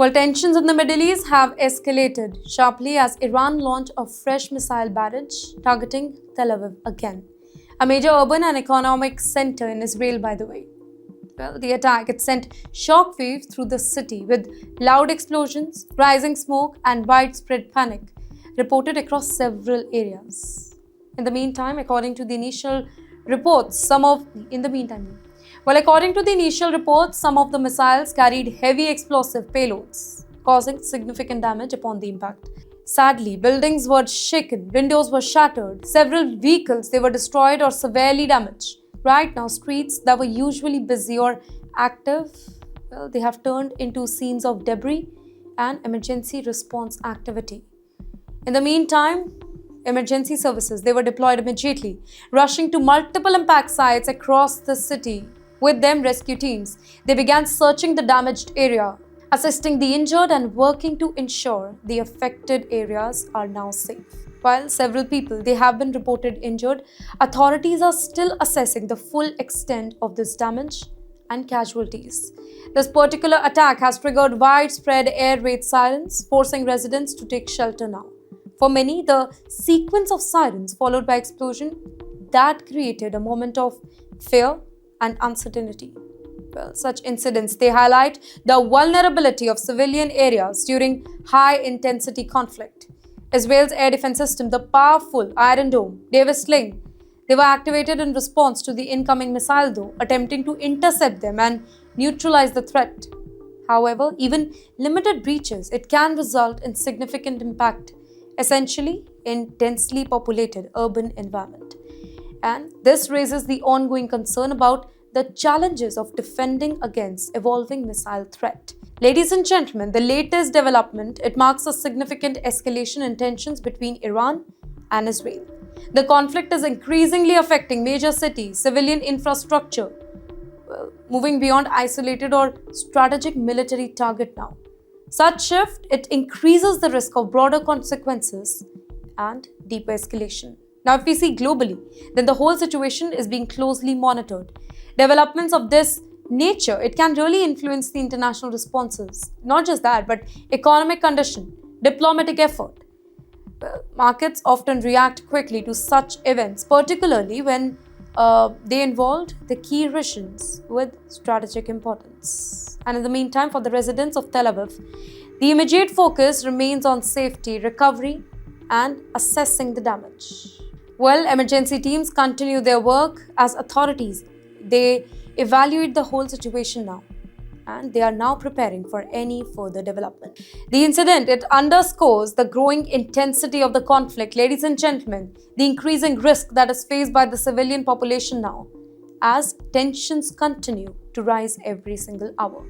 Well, tensions in the Middle East have escalated sharply as Iran launched a fresh missile barrage targeting Tel Aviv again, a major urban and economic center in Israel, by the way. Well, the attack it sent shockwaves through the city with loud explosions, rising smoke, and widespread panic reported across several areas. In the meantime, according to the initial reports, some of the missiles carried heavy explosive payloads, causing significant damage upon the impact. Sadly, buildings were shaken, windows were shattered, several vehicles they were destroyed or severely damaged. Right now, streets that were usually busy or active, well, they have turned into scenes of debris and emergency response activity. In the meantime, emergency services they were deployed immediately, rushing to multiple impact sites across the city. With them, rescue teams they began searching the damaged area, assisting the injured and working to ensure the affected areas are now safe. While several people they have been reported injured, authorities are still assessing the full extent of this damage and casualties. This particular attack has triggered widespread air raid sirens, forcing residents to take shelter now. For many, the sequence of sirens followed by explosion that created a moment of fear and uncertainty. Well, such incidents they highlight the vulnerability of civilian areas during high-intensity conflict. Israel's air defense system, the powerful Iron Dome, Davis Sling, they were activated in response to the incoming missile, though, attempting to intercept them and neutralize the threat. However, even limited breaches, it can result in significant impact, essentially in densely populated urban environment. And this raises the ongoing concern about the challenges of defending against evolving missile threat. Ladies and gentlemen, the latest development, it marks a significant escalation in tensions between Iran and Israel. The conflict is increasingly affecting major cities, civilian infrastructure, moving beyond isolated or strategic military target now. Such shift, it increases the risk of broader consequences and deeper escalation. Now, if we see globally, then the whole situation is being closely monitored. Developments of this nature, it can really influence the international responses. Not just that, but economic condition, diplomatic effort. Markets often react quickly to such events, particularly when they involved the key regions with strategic importance. And in the meantime, for the residents of Tel Aviv, the immediate focus remains on safety, recovery, and assessing the damage. Well, emergency teams continue their work as authorities. They evaluate the whole situation now, and they are now preparing for any further development. The incident, it underscores the growing intensity of the conflict, ladies and gentlemen, the increasing risk that is faced by the civilian population now, as tensions continue to rise every single hour.